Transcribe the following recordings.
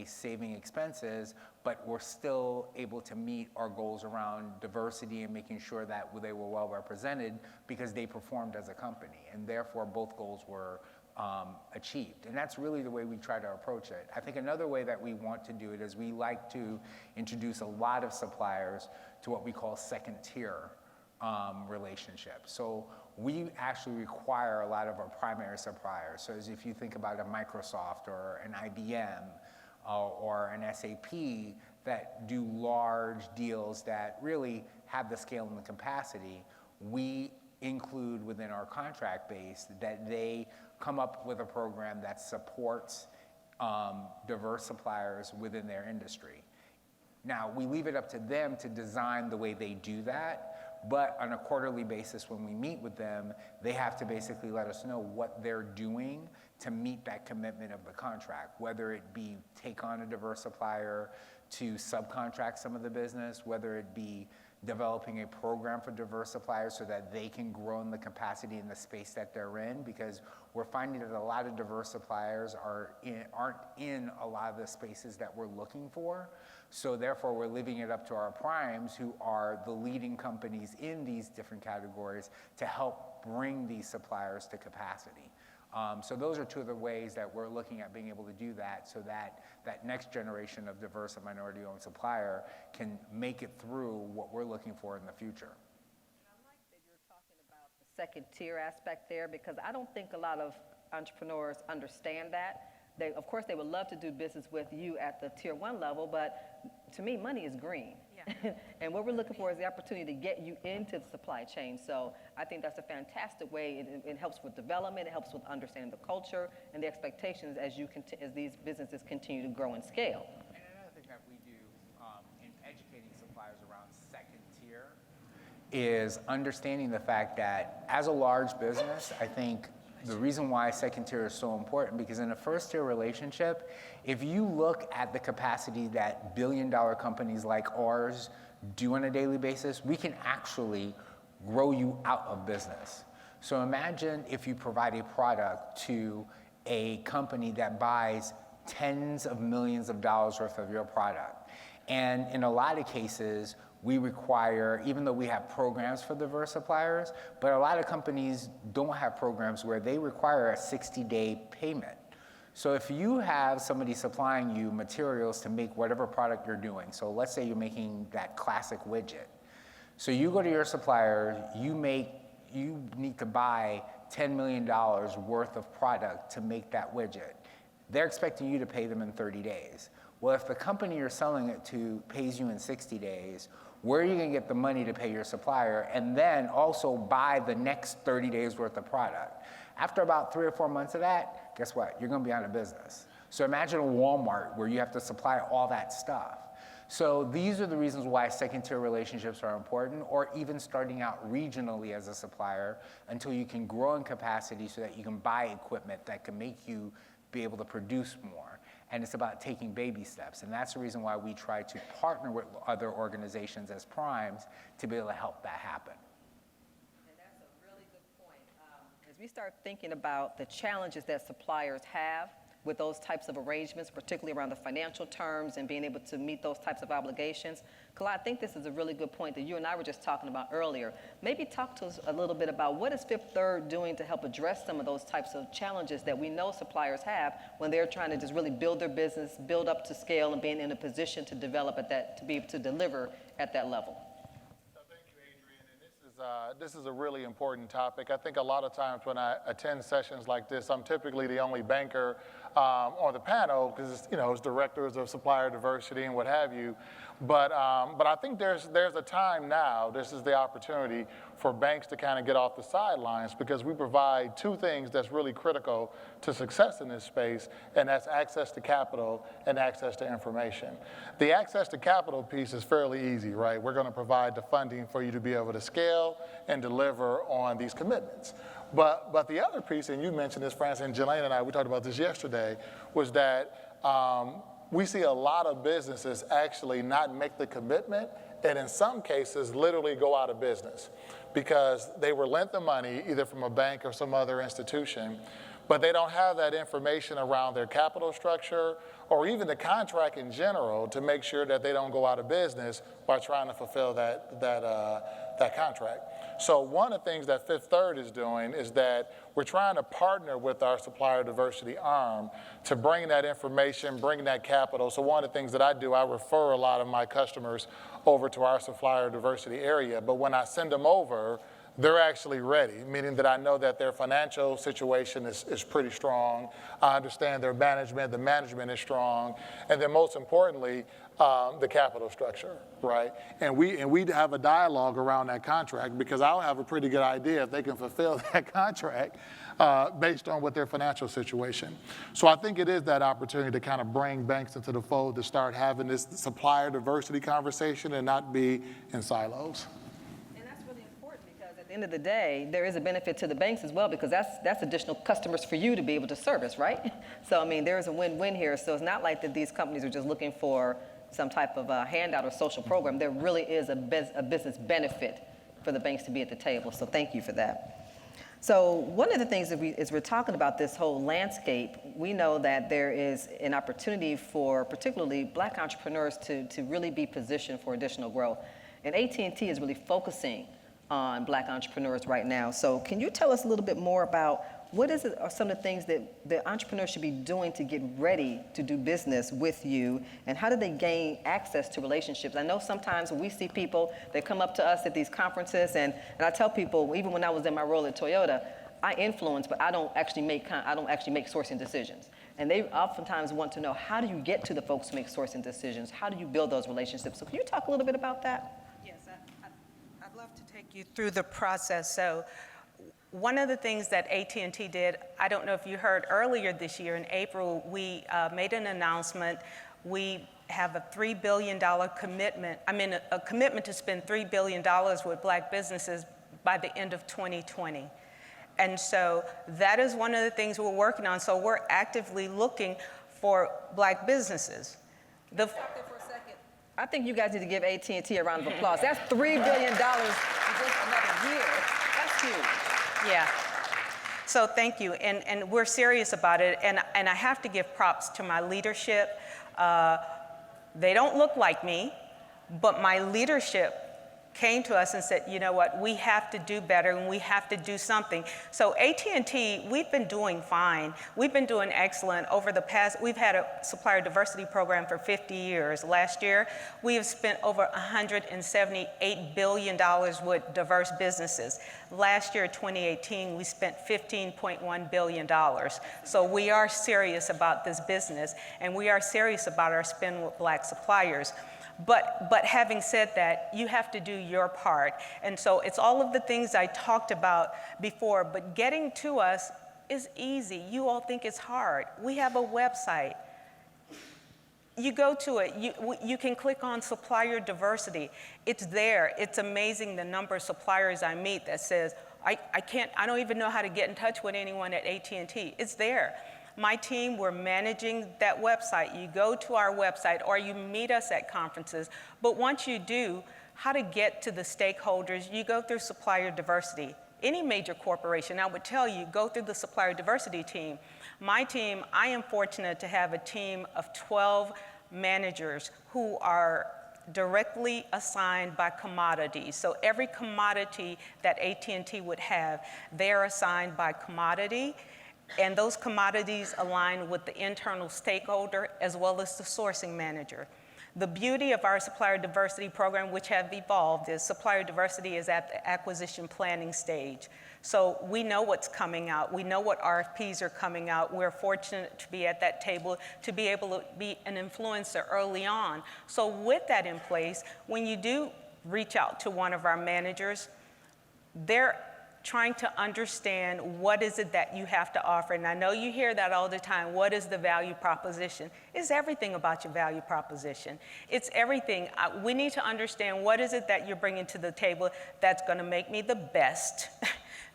base, saving expenses, but we're still able to meet our goals around diversity and making sure that they were well represented because they performed as a company, and therefore both goals were achieved. And that's really the way we try to approach it. I think another way that we want to do it is we like to introduce a lot of suppliers to what we call second tier relationships. So we actually require a lot of our primary suppliers. So as if you think about a Microsoft or an IBM or an SAP that do large deals that really have the scale and the capacity, we include within our contract base that they come up with a program that supports diverse suppliers within their industry. Now, we leave it up to them to design the way they do that, but on a quarterly basis when we meet with them, they have to basically let us know what they're doing to meet that commitment of the contract, whether it be take on a diverse supplier, to subcontract some of the business, whether it be developing a program for diverse suppliers so that they can grow in the capacity in the space that they're in, because we're finding that a lot of diverse suppliers aren't in a lot of the spaces that we're looking for. So therefore, we're leaving it up to our primes, who are the leading companies in these different categories, to help bring these suppliers to capacity. So those are two of the ways that we're looking at being able to do that, so that that next generation of diverse and minority-owned supplier can make it through what we're looking for in the future. And I like that you're talking about the second tier aspect there, because I don't think a lot of entrepreneurs understand that. Of course, they would love to do business with you at the tier 1 level, but to me, money is green. Yeah. And what we're looking for is the opportunity to get you into the supply chain. So I think that's a fantastic way. It helps with development. It helps with understanding the culture and the expectations as these businesses continue to grow and scale. And another thing that we do in educating suppliers around second tier is understanding the fact that as a large business, I think the reason why second tier is so important, because in a first tier relationship, if you look at the capacity that billion-dollar companies like ours do on a daily basis, we can actually grow you out of business. So imagine if you provide a product to a company that buys tens of millions of dollars worth of your product. And in a lot of cases, we require, even though we have programs for diverse suppliers, but a lot of companies don't have programs where they require a 60-day payment. So if you have somebody supplying you materials to make whatever product you're doing, so let's say you're making that classic widget. So you go to your supplier, you need to buy $10 million worth of product to make that widget. They're expecting you to pay them in 30 days. Well, if the company you're selling it to pays you in 60 days, where are you going to get the money to pay your supplier and then also buy the next 30 days worth of product? After about 3 or 4 months of that, guess what? You're going to be out of business. So imagine a Walmart where you have to supply all that stuff. So these are the reasons why second-tier relationships are important, or even starting out regionally as a supplier until you can grow in capacity so that you can buy equipment that can make you be able to produce more. And it's about taking baby steps. And that's the reason why we try to partner with other organizations as primes to be able to help that happen. And that's a really good point. As we start thinking about the challenges that suppliers have with those types of arrangements, particularly around the financial terms and being able to meet those types of obligations, Kala, I think this is a really good point that you and I were just talking about earlier. Maybe talk to us a little bit about what is Fifth Third doing to help address some of those types of challenges that we know suppliers have when they're trying to just really build their business, build up to scale, and being in a position to develop at that, to be able to deliver at that level. Thank you, Adrian. And this is a really important topic. I think a lot of times when I attend sessions like this, I'm typically the only banker on the panel because it's directors of supplier diversity and what have you. But I think there's a time now, this is the opportunity for banks to kind of get off the sidelines, because we provide two things that's really critical to success in this space, and that's access to capital and access to information. The access to capital piece is fairly easy, right? We're going to provide the funding for you to be able to scale and deliver on these commitments. But the other piece, and you mentioned this, Francis, and Jelaine and I, we talked about this yesterday, was that we see a lot of businesses actually not make the commitment, and in some cases literally go out of business because they were lent the money either from a bank or some other institution, but they don't have that information around their capital structure or even the contract in general to make sure that they don't go out of business by trying to fulfill that contract. So one of the things that Fifth Third is doing is that we're trying to partner with our supplier diversity arm to bring that information, bring that capital. So one of the things that I do, I refer a lot of my customers over to our supplier diversity area, but when I send them over, they're actually ready, meaning that I know that their financial situation is pretty strong. I understand their management, the management is strong, and then most importantly, the capital structure, right? And we have a dialogue around that contract because I'll have a pretty good idea if they can fulfill that contract based on what their financial situation. So I think it is that opportunity to kind of bring banks into the fold to start having this supplier diversity conversation and not be in silos. At the end of the day, there is a benefit to the banks as well because that's additional customers for you to be able to service, right? So, I mean, there's a win-win here. So it's not like that these companies are just looking for some type of a handout or social program. There really is a business benefit for the banks to be at the table. So thank you for that. So one of the things that as we're talking about this whole landscape, we know that there is an opportunity for particularly Black entrepreneurs to really be positioned for additional growth. And AT&T is really focusing on Black entrepreneurs right now. So can you tell us a little bit more about what are some of the things that the entrepreneurs should be doing to get ready to do business with you, and how do they gain access to relationships? I know sometimes when we see people, they come up to us at these conferences, and I tell people, even when I was in my role at Toyota, I influence, but I don't actually make sourcing decisions. And they oftentimes want to know, how do you get to the folks who make sourcing decisions? How do you build those relationships? So can you talk a little bit about that? I'd love to take you through the process. So one of the things that AT&T did, I don't know if you heard earlier this year in April, we made an announcement. We have a $3 billion commitment, a commitment to spend $3 billion with Black businesses by the end of 2020. And so that is one of the things we're working on. So we're actively looking for Black businesses. I think you guys need to give AT&T a round of applause. That's $3 billion in just another year. That's huge. Yeah. So thank you. And we're serious about it. And I have to give props to my leadership. They don't look like me, but my leadership came to us and said, you know what, we have to do better and we have to do something. So AT&T, we've been doing fine. We've been doing excellent over the past. We've had a supplier diversity program for 50 years. Last year, we have spent over $178 billion with diverse businesses. Last year, 2018, we spent $15.1 billion. So we are serious about this business, and we are serious about our spend with Black suppliers. But having said that, you have to do your part. And so it's all of the things I talked about before, but getting to us is easy. You all think it's hard. We have a website. You go to it, you can click on supplier diversity. It's there. It's amazing the number of suppliers I meet that says, I don't even know how to get in touch with anyone at AT&T. It's there. My team, we're managing that website. You go to our website or you meet us at conferences. But once you do, how to get to the stakeholders, you go through supplier diversity. Any major corporation, I would tell you, go through the supplier diversity team. My team, I am fortunate to have a team of 12 managers who are directly assigned by commodities. So every commodity that AT&T would have, they're assigned by commodity. And those commodities align with the internal stakeholder as well as the sourcing manager. The beauty of our supplier diversity program, which have evolved, is supplier diversity is at the acquisition planning stage. So we know what's coming out. We know what RFPs are coming out. We're fortunate to be at that table, to be able to be an influencer early on. So with that in place, when you do reach out to one of our managers, they're trying to understand what is it that you have to offer. And I know you hear that all the time. What is the value proposition? It's everything about your value proposition. It's everything. We need to understand what is it that you're bringing to the table that's going to make me the best,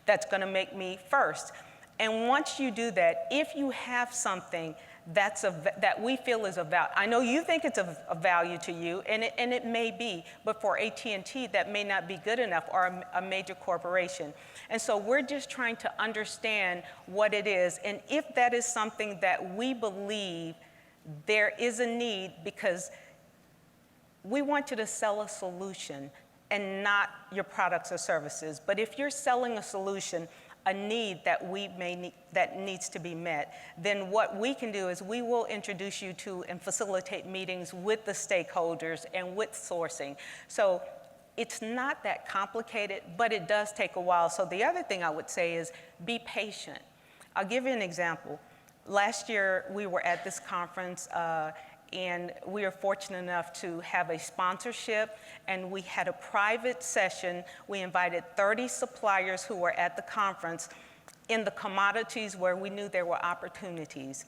that's going to make me first. And once you do that, if you have something that we feel is of value. I know you think it's of value to you, and it may be, but for AT&T, that may not be good enough, or a major corporation. And so we're just trying to understand what it is, and if that is something that we believe there is a need, because we want you to sell a solution and not your products or services. But if you're selling a solution, a need that that needs to be met, then what we can do is we will introduce you to and facilitate meetings with the stakeholders and with sourcing. So it's not that complicated, but it does take a while. So the other thing I would say is be patient. I'll give you an example. Last year, we were at this conference, and we were fortunate enough to have a sponsorship, and we had a private session. We invited 30 suppliers who were at the conference in the commodities where we knew there were opportunities.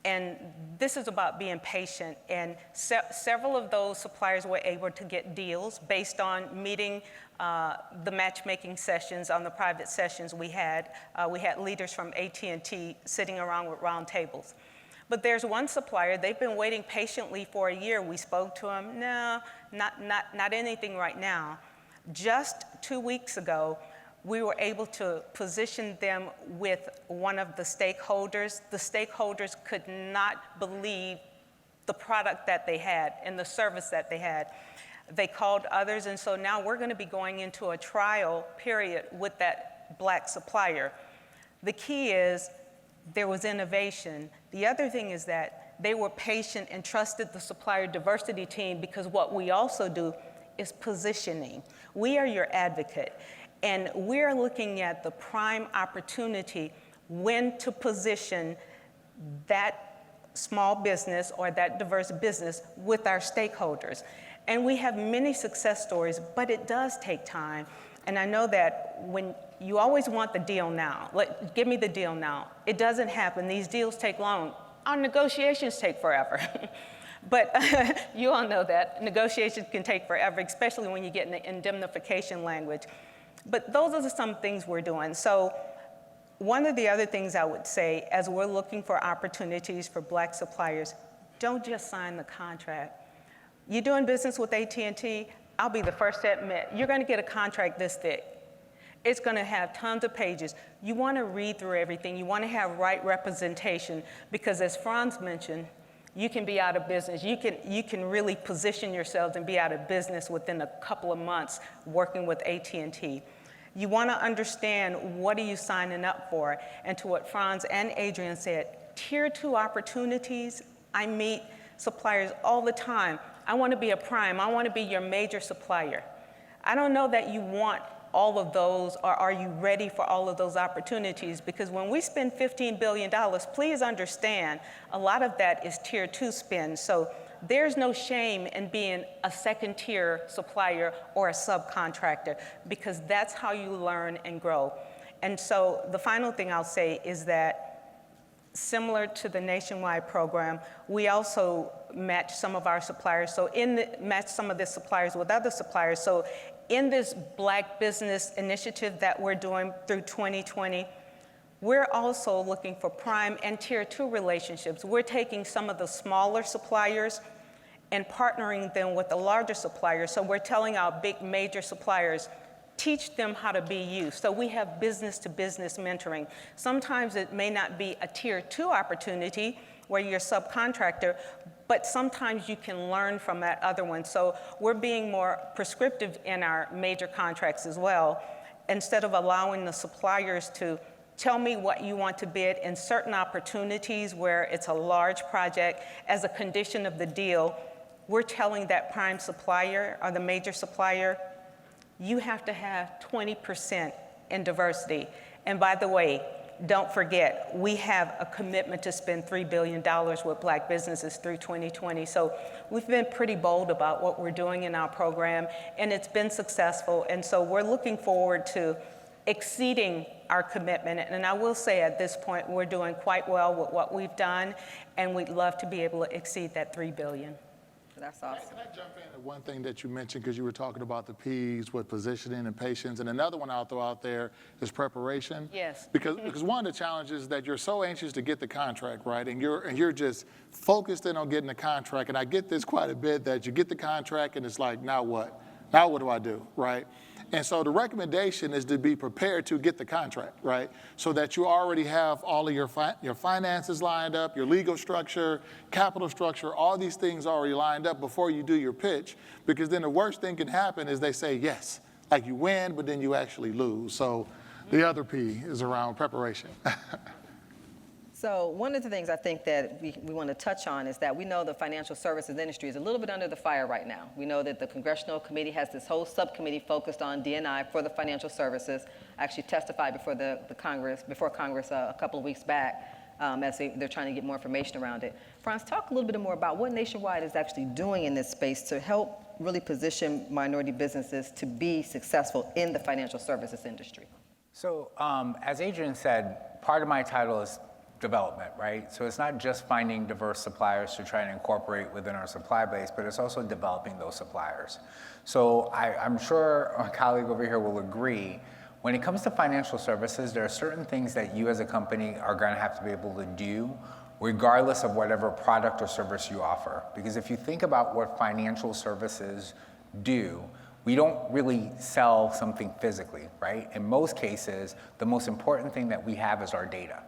And this is about being patient, and several of those suppliers were able to get deals based on meeting the matchmaking sessions on the private sessions we had. We had leaders from AT&T sitting around with round tables. But there's one supplier, they've been waiting patiently for a year. We spoke to them, no, not anything right now. Just 2 weeks ago, we were able to position them with one of the stakeholders. The stakeholders could not believe the product that they had and the service that they had. They called others, and so now we're going to be going into a trial period with that Black supplier. The key is there was innovation. The other thing is that they were patient and trusted the supplier diversity team, because what we also do is positioning. We are your advocate, and we're looking at the prime opportunity when to position that small business or that diverse business with our stakeholders. And we have many success stories, but it does take time. And I know that when you always want the deal now, give me the deal now. It doesn't happen. These deals take long. Our negotiations take forever. But you all know that negotiations can take forever, especially when you get in the indemnification language. But those are some things we're doing. So one of the other things I would say, as we're looking for opportunities for Black suppliers, don't just sign the contract. You're doing business with AT&T, I'll be the first to admit, you're going to get a contract this thick. It's going to have tons of pages. You want to read through everything. You want to have right representation, because as Franz mentioned, you can be out of business. You can really position yourselves and be out of business within a couple of months working with AT&T. You want to understand what are you signing up for. And to what Franz and Adrian said, tier 2 opportunities, I meet suppliers all the time. I want to be a prime. I want to be your major supplier. I don't know that you want all of those, or are you ready for all of those opportunities? Because when we spend $15 billion, please understand, a lot of that is tier 2 spend. So there's no shame in being a second-tier supplier or a subcontractor, because that's how you learn and grow. And so the final thing I'll say is that, similar to the nationwide program, we also match some of our suppliers. So match some of the suppliers with other suppliers. So in this Black Business Initiative that we're doing through 2020, we're also looking for prime and tier 2 relationships. We're taking some of the smaller suppliers and partnering them with the larger suppliers. So we're telling our big major suppliers, teach them how to be you. So we have business-to-business mentoring. Sometimes it may not be a tier 2 opportunity where you're a subcontractor, but sometimes you can learn from that other one. So we're being more prescriptive in our major contracts as well. Instead of allowing the suppliers to tell me what you want to bid in certain opportunities where it's a large project as a condition of the deal, we're telling that prime supplier or the major supplier, you have to have 20% in diversity. And by the way, don't forget, we have a commitment to spend $3 billion with Black businesses through 2020. So we've been pretty bold about what we're doing in our program, and it's been successful. And so we're looking forward to exceeding our commitment. And I will say at this point, we're doing quite well with what we've done, and we'd love to be able to exceed that $3 billion. That's awesome. Can I jump in at one thing that you mentioned, because you were talking about the P's with positioning and patience, and another one I'll throw out there is preparation. Yes. Because one of the challenges is that you're so anxious to get the contract, right? And you're just focused in on getting the contract. And I get this quite a bit, that you get the contract and it's like, now what? Now what do I do, right? And so the recommendation is to be prepared to get the contract, right? So that you already have all of your finances lined up, your legal structure, capital structure, all these things already lined up before you do your pitch. Because then the worst thing can happen is they say yes, like you win, but then you actually lose. So the other P is around preparation. So one of the things I think that we want to touch on is that we know the financial services industry is a little bit under the fire right now. We know that the Congressional Committee has this whole subcommittee focused on D&I for the financial services. I actually testified before Congress a couple of weeks back as they're trying to get more information around it. Franz, talk a little bit more about what Nationwide is actually doing in this space to help really position minority businesses to be successful in the financial services industry. So as Adrian said, part of my title is development, right? So it's not just finding diverse suppliers to try and incorporate within our supply base, but it's also developing those suppliers. So I'm sure a colleague over here will agree, when it comes to financial services, there are certain things that you as a company are going to have to be able to do regardless of whatever product or service you offer. Because if you think about what financial services do, we don't really sell something physically, right? In most cases, the most important thing that we have is our data,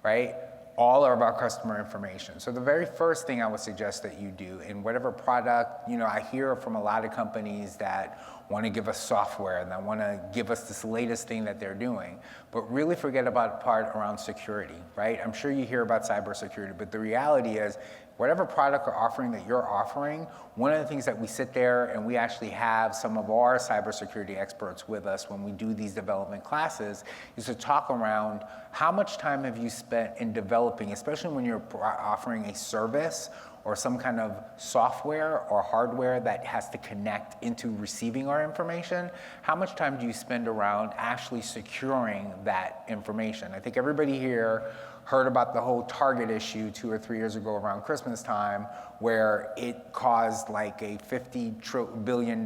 right? All of our customer information. So the very first thing I would suggest that you do in whatever product, I hear from a lot of companies that want to give us software and that want to give us this latest thing that they're doing, but really forget about the part around security, right? I'm sure you hear about cybersecurity, but the reality is whatever product or offering that you're offering, one of the things that we sit there and we actually have some of our cybersecurity experts with us when we do these development classes is to talk around how much time have you spent in developing, especially when you're offering a service or some kind of software or hardware that has to connect into receiving our information, how much time do you spend around actually securing that information? I think everybody here heard about the whole Target issue 2 or 3 years ago around Christmas time, where it caused like a $50 billion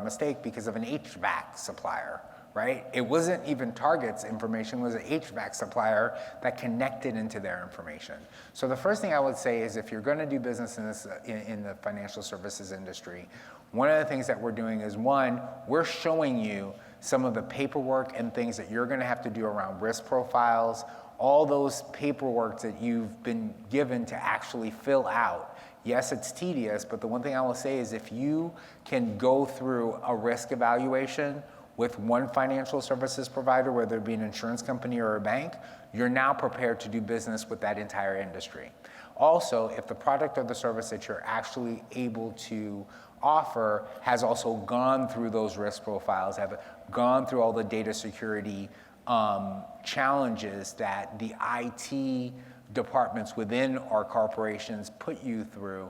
mistake because of an HVAC supplier, right? It wasn't even Target's information, it was an HVAC supplier that connected into their information. So the first thing I would say is if you're gonna do business in the financial services industry, one of the things that we're doing is, one, we're showing you some of the paperwork and things that you're gonna have to do around risk profiles, all those paperwork that you've been given to actually fill out. Yes, it's tedious, but the one thing I will say is if you can go through a risk evaluation with one financial services provider, whether it be an insurance company or a bank, you're now prepared to do business with that entire industry. Also, if the product or the service that you're actually able to offer has also gone through those risk profiles, have gone through all the data security challenges that the IT departments within our corporations put you through,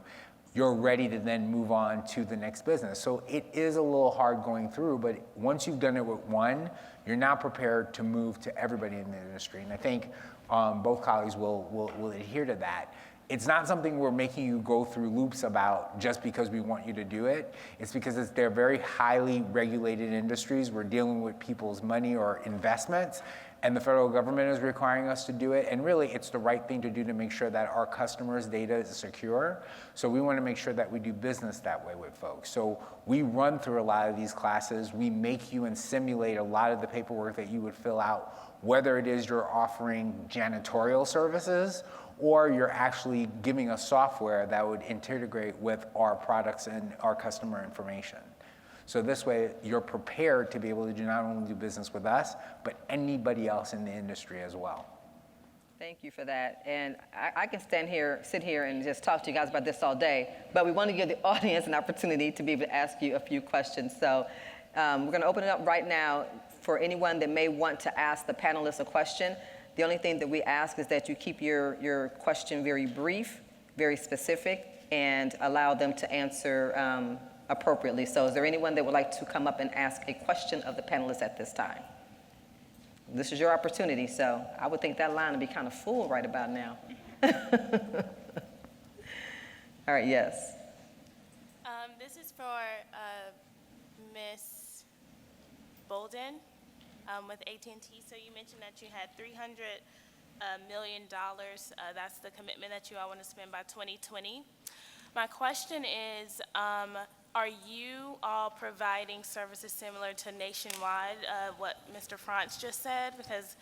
you're ready to then move on to the next business. So it is a little hard going through, but once you've done it with one, you're now prepared to move to everybody in the industry. And I think both colleagues will adhere to that. It's not something we're making you go through loops about just because we want you to do it. It's because they're very highly regulated industries. We're dealing with people's money or investments, and the federal government is requiring us to do it. And really, it's the right thing to do to make sure that our customers' data is secure. So we want to make sure that we do business that way with folks. So we run through a lot of these classes. We make you and simulate a lot of the paperwork that you would fill out, whether it is you're offering janitorial services or you're actually giving us software that would integrate with our products and our customer information. So this way, you're prepared to be able to not only do business with us, but anybody else in the industry as well. Thank you for that. And I can sit here and just talk to you guys about this all day, but we want to give the audience an opportunity to be able to ask you a few questions. So we're going to open it up right now for anyone that may want to ask the panelists a question. The only thing that we ask is that you keep your question very brief, very specific, and allow them to answer appropriately. So is there anyone that would like to come up and ask a question of the panelists at this time? This is your opportunity, so I would think that line would be kind of full right about now. All right, yes. This is for Miss Bolden with AT&T. So you mentioned that you had $300 million. That's the commitment that you all want to spend by 2020. My question is, are you all providing services similar to Nationwide, what Mr. Frantz just said? Because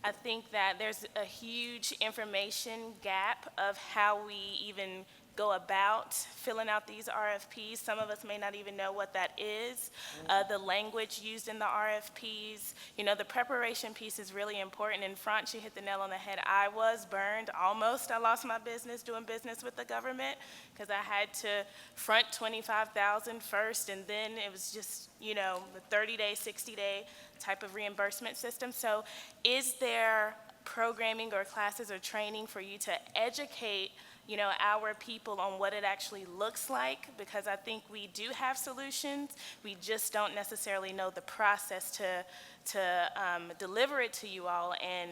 I think that there's a huge information gap of how we even go about filling out these RFPs. Some of us may not even know what that is. The language used in the RFPs, you know, the preparation piece is really important. And Frantz, you hit the nail on the head. I was burned almost. I lost my business doing business with the government because I had to front $25,000 first, and then it was just, you know, the 30-day, 60-day type of reimbursement system. So is there programming or classes or training for you to educate, you know, our people on what it actually looks like? Because I think we do have solutions. We just don't necessarily know the process to deliver it to you all and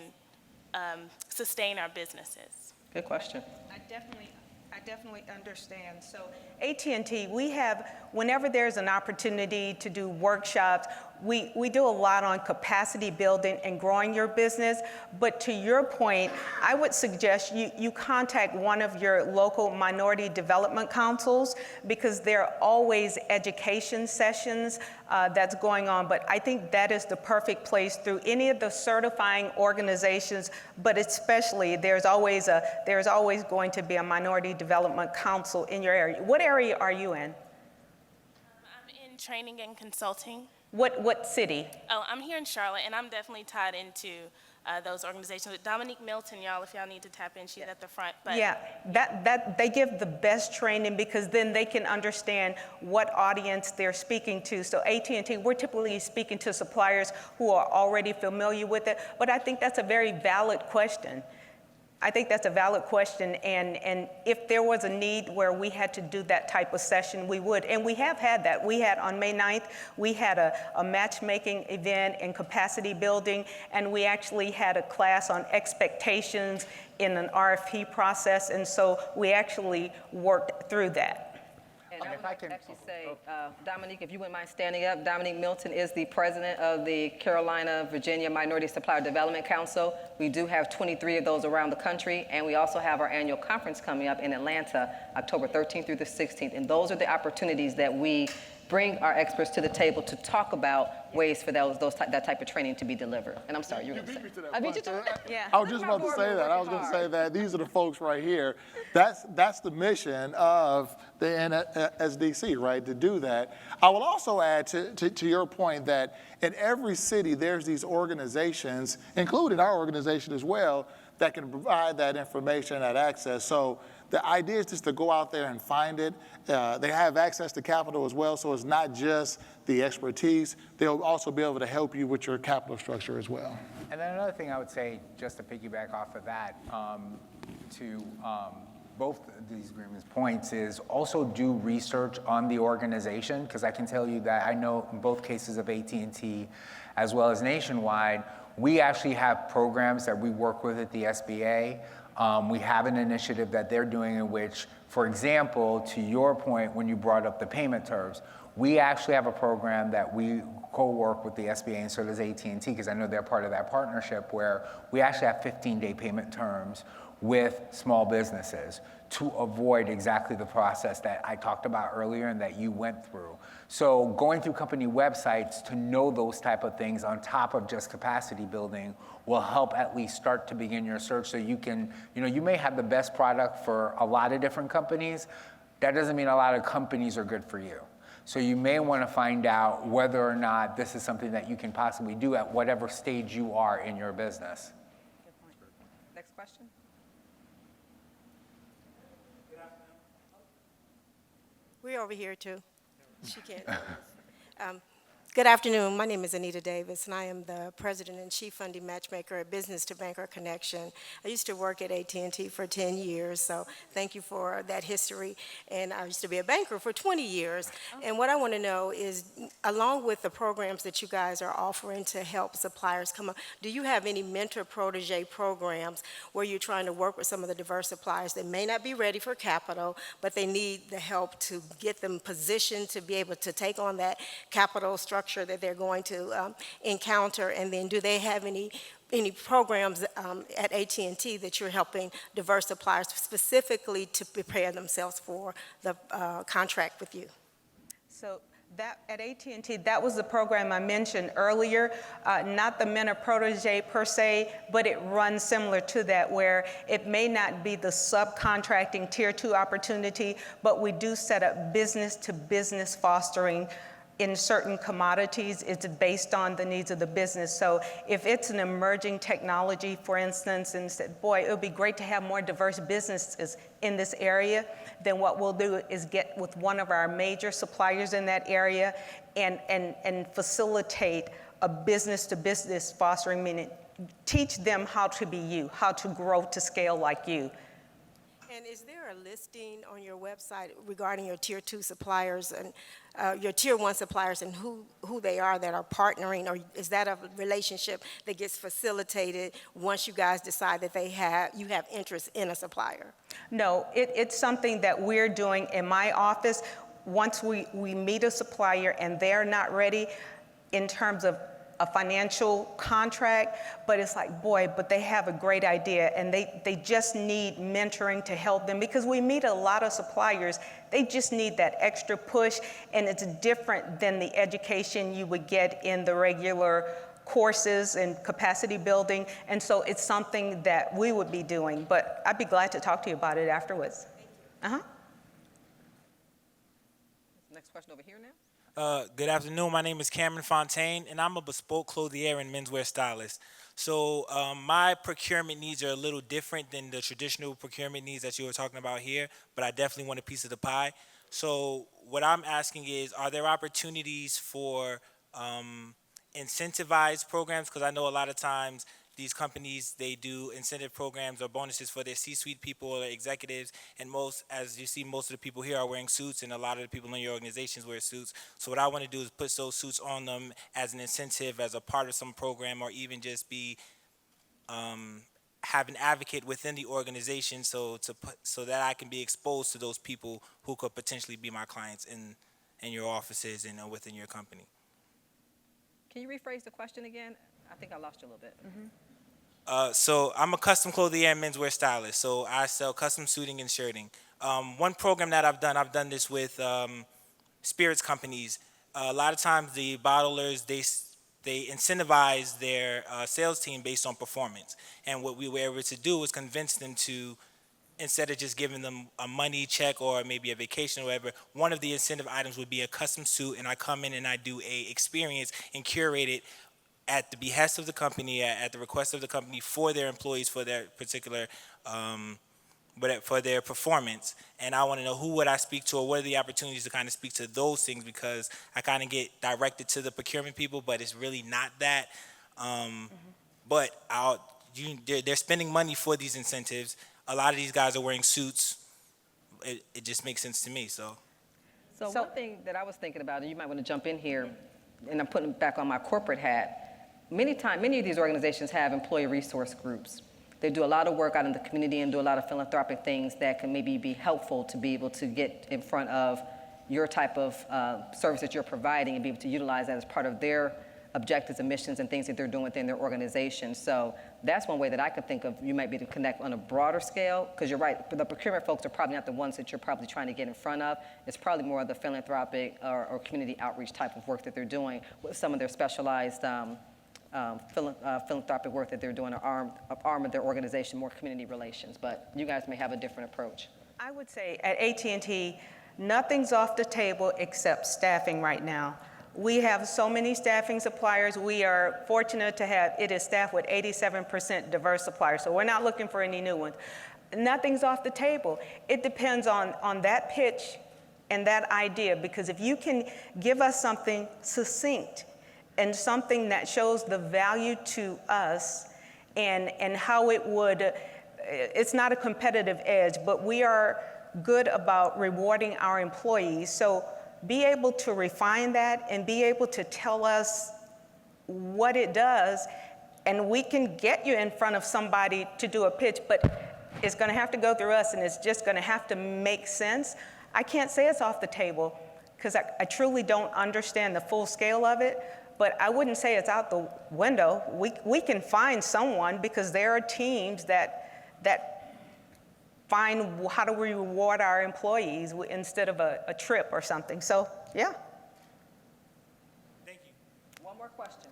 sustain our businesses. Good question. I definitely understand. So AT&T, we have, whenever there's an opportunity to do workshops, we do a lot on capacity building and growing your business. But to your point, I would suggest you contact one of your local minority development councils, because there are always education sessions that's going on. But I think that is the perfect place through any of the certifying organizations, but especially there's always going to be a minority development council in your area. What area are you in? I'm in training and consulting. What city? Oh, I'm here in Charlotte, and I'm definitely tied into those organizations. With Dominique Milton, y'all, if y'all need to tap in, she's at the front. But Yeah, that they give the best training, because then they can understand what audience they're speaking to. So AT&T, we're typically speaking to suppliers who are already familiar with it, but I think that's a very valid question. And if there was a need where we had to do that type of session, we would. And we have had that. We had on May 9th, we had a matchmaking event in capacity building, and we actually had a class on expectations in an RFP process, and so we actually worked through that. And I If would I can- actually say, Dominique, if you wouldn't mind standing up. Dominique Milton is the president of the Carolina, Virginia Minority Supplier Development Council. We do have 23 of those around the country, and we also have our annual conference coming up in Atlanta, October 13th through the 16th. And those are the opportunities that we bring our experts to the table to talk about ways for that type of training to be delivered. And I'm sorry, you were going to say. I beat you to it? Yeah. I was just about to say that. I was going to say that these are the folks right here. That's the mission of the NSDC, right, to do that. I will also add to your point that in every city there's these organizations, including our organization as well, that can provide that information, that access. So the idea is just to go out there and find it. They have access to capital as well, so it's not just the expertise. They'll also be able to help you with your capital structure as well. And then another thing I would say, just to piggyback off of that, to both of these agreements points, is also do research on the organization, because I can tell you that I know in both cases of AT&T as well as Nationwide, we actually have programs that we work with at the SBA. We have an initiative that they're doing in which, for example, to your point when you brought up the payment terms, we actually have a program that we co-work with the SBA, and so does AT&T, because I know they're part of that partnership, where we actually have 15-day payment terms with small businesses to avoid exactly the process that I talked about earlier and that you went through. So going through company websites to know those type of things on top of just capacity building will help at least start to begin your search, so you can, you may have the best product for a lot of different companies. That doesn't mean a lot of companies are good for you. So you may want to find out whether or not this is something that you can possibly do at whatever stage you are in your business. Good point. Next question. We're over here too. She can't. Good afternoon. My name is Anita Davis, and I am the President and Chief Funding Matchmaker at Business to Banker Connection. I used to work at AT&T for 10 years, so thank you for that history. And I used to be a banker for 20 years. And what I want to know is, along with the programs that you guys are offering to help suppliers come up, do you have any mentor protege programs where you're trying to work with some of the diverse suppliers that may not be ready for capital, but they need the help to get them positioned to be able to take on that capital structure that they're going to encounter? And then do they have any programs at AT&T that you're helping diverse suppliers specifically to prepare themselves for the contract with you? So that at AT&T, that was the program I mentioned earlier, not the mentor protege per se, but it runs similar to that, where it may not be the subcontracting tier 2 opportunity, but we do set up business to business fostering in certain commodities. It's based on the needs of the business. So if it's an emerging technology, for instance, and said, boy, it would be great to have more diverse businesses in this area, then what we'll do is get with one of our major suppliers in that area and facilitate a business-to-business fostering, meaning teach them how to be you, how to grow to scale like you. And is there a listing on your website regarding your tier 2 suppliers and your tier 1 suppliers and who they are that are partnering, or is that a relationship that gets facilitated once you guys decide that you have interest in a supplier? No, it's something that we're doing in my office. Once we meet a supplier and they're not ready in terms of a financial contract, but it's like, boy, but they have a great idea and they just need mentoring to help them, because we meet a lot of suppliers, they just need that extra push, and it's different than the education you would get in the regular courses and capacity building, and so it's something that we would be doing, but I'd be glad to talk to you about it afterwards. Thank you. Next question over here now. Good afternoon. My name is Cameron Fontaine, and I'm a bespoke clothier and menswear stylist. So my procurement needs are a little different than the traditional procurement needs that you were talking about here, but I definitely want a piece of the pie. So what I'm asking is, are there opportunities for incentivized programs? Because I know a lot of times these companies, they do incentive programs or bonuses for their C-suite people or executives, and as you see, most of the people here are wearing suits, and a lot of the people in your organizations wear suits. So what I want to do is put those suits on them as an incentive, as a part of some program, or even just be have an advocate within the organization, so that I can be exposed to those people who could potentially be my clients in your offices and within your company. Can you rephrase the question again? I think I lost you a little bit. So I'm a custom clothier and menswear stylist. So I sell custom suiting and shirting. One program that I've done this with spirits companies. A lot of times the bottlers, they incentivize their sales team based on performance. And what we were able to do was convince them to, instead of just giving them a money check or maybe a vacation or whatever, one of the incentive items would be a custom suit, and I come in and I do a experience and curate it at the behest of the company, at the request of the company, for their employees, for their particular, for their performance. And I want to know who would I speak to, or what are the opportunities to kind of speak to those things, because I kind of get directed to the procurement people, but it's really not that. But they're spending money for these incentives. A lot of these guys are wearing suits. It just makes sense to me, so. So one thing that I was thinking about, and you might want to jump in here, and I'm putting back on my corporate hat. Many of these organizations have employee resource groups. They do a lot of work out in the community and do a lot of philanthropic things that can maybe be helpful to be able to get in front of your type of service that you're providing and be able to utilize that as part of their objectives and missions and things that they're doing within their organization. So that's one way that I could think of you might be to connect on a broader scale, because you're right, the procurement folks are probably not the ones that you're probably trying to get in front of. It's probably more of the philanthropic or community outreach type of work that they're doing with some of their specialized philanthropic work that they're doing, or arm of their organization, more community relations. But you guys may have a different approach. I would say at AT&T, nothing's off the table except staffing right now. We have so many staffing suppliers. We are fortunate to have, it is staffed with 87% diverse suppliers, so we're not looking for any new ones. Nothing's off the table. It depends on that pitch and that idea, because if you can give us something succinct and something that shows the value to us and how it would, it's not a competitive edge, but we are good about rewarding our employees. So be able to refine that and be able to tell us what it does, and we can get you in front of somebody to do a pitch, but it's going to have to go through us, and it's just going to have to make sense. I can't say it's off the table because I truly don't understand the full scale of it, but I wouldn't say it's out the window. We can find someone, because there are teams that find how do we reward our employees instead of a trip or something. So, yeah. Thank you. One more question.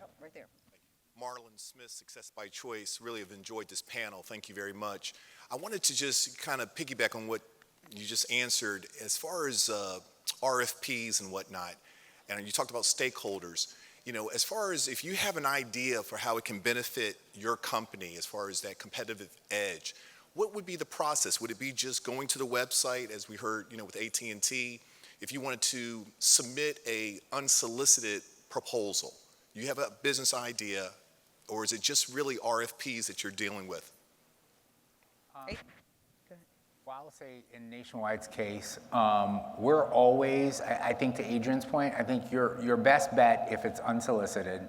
Oh, right there. Marlon Smith, Success by Choice. Really have enjoyed this panel. Thank you very much. I wanted to just kind of piggyback on what you just answered as far as RFPs and whatnot. And you talked about stakeholders. You know, as far as if you have an idea for how it can benefit your company as far as that competitive edge, what would be the process? Would it be just going to the website, as we heard, you know, with AT&T? If you wanted to submit a unsolicited proposal, you have a business idea, or is it just really RFPs that you're dealing with? Well, I'll say in Nationwide's case, we're always, I think to Adrian's point, I think your best bet if it's unsolicited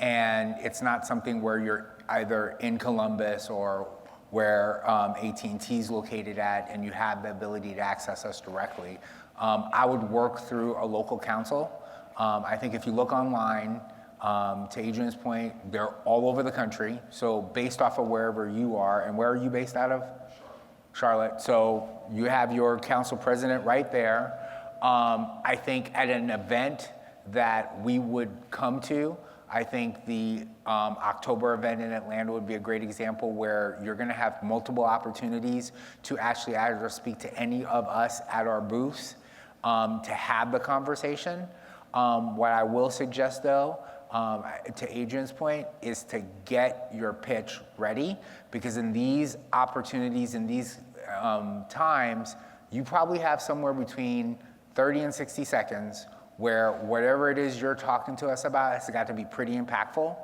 and it's not something where you're either in Columbus or where AT&T is located at and you have the ability to access us directly, I would work through a local council. I think if you look online, to Adrian's point, they're all over the country. So based off of wherever you are, and where are you based out of? Charlotte. So you have your council president right there. I think at an event that we would come to, I think the October event in Atlanta would be a great example where you're going to have multiple opportunities to actually either speak to any of us at our booths to have the conversation. What I will suggest, though, to Adrian's point, is to get your pitch ready, because in these opportunities, in these times, you probably have somewhere between 30 and 60 seconds where whatever it is you're talking to us about has got to be pretty impactful,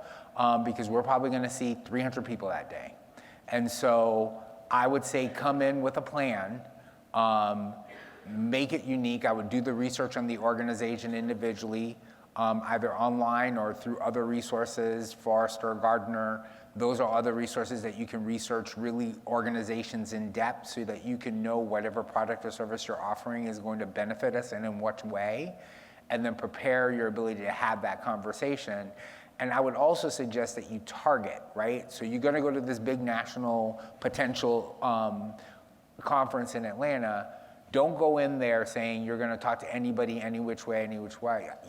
because we're probably going to see 300 people that day. And so I would say come in with a plan, make it unique. I would do the research on the organization individually, either online or through other resources, Forrester, Gardner. Those are other resources that you can research really organizations in depth so that you can know whatever product or service you're offering is going to benefit us and in what way, and then prepare your ability to have that conversation. And I would also suggest that you target, right? So you're gonna go to this big national potential conference in Atlanta. Don't go in there saying you're going to talk to anybody, any which way.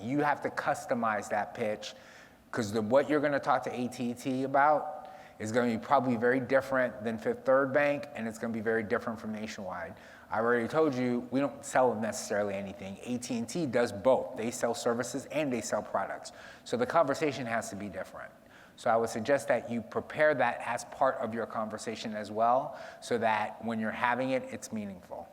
You have to customize that pitch, because what you're going to talk to AT&T about is going to be probably very different than Fifth Third Bank, and it's going to be very different from Nationwide. I already told you, we don't sell necessarily anything. AT&T does both. They sell services and they sell products. So the conversation has to be different. So I would suggest that you prepare that as part of your conversation as well, so that when you're having it, it's meaningful.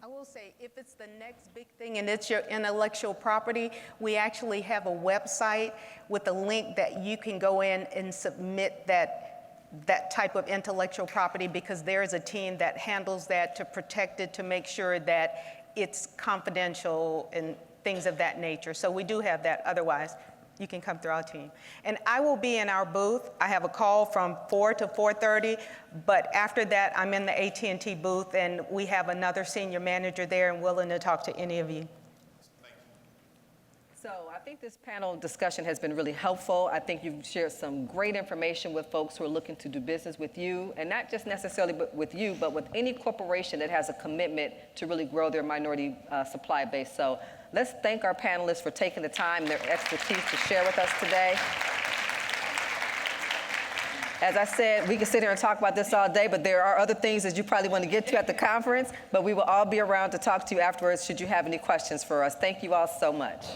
I will say, if it's the next big thing and it's your intellectual property, we actually have a website with a link that you can go in and submit that type of intellectual property, because there is a team that handles that to protect it, to make sure that it's confidential and things of that nature. So we do have that. Otherwise, you can come through our team. And I will be in our booth. I have a call from 4 to 4:30, but after that, I'm in the AT&T booth, and we have another senior manager there and willing to talk to any of you. So I think this panel discussion has been really helpful. I think you've shared some great information with folks who are looking to do business with you, and not just necessarily with you, but with any corporation that has a commitment to really grow their minority supply base. So let's thank our panelists for taking the time and their expertise to share with us today. As I said, we can sit here and talk about this all day, but there are other things that you probably want to get to at the conference, but we will all be around to talk to you afterwards should you have any questions for us. Thank you all so much.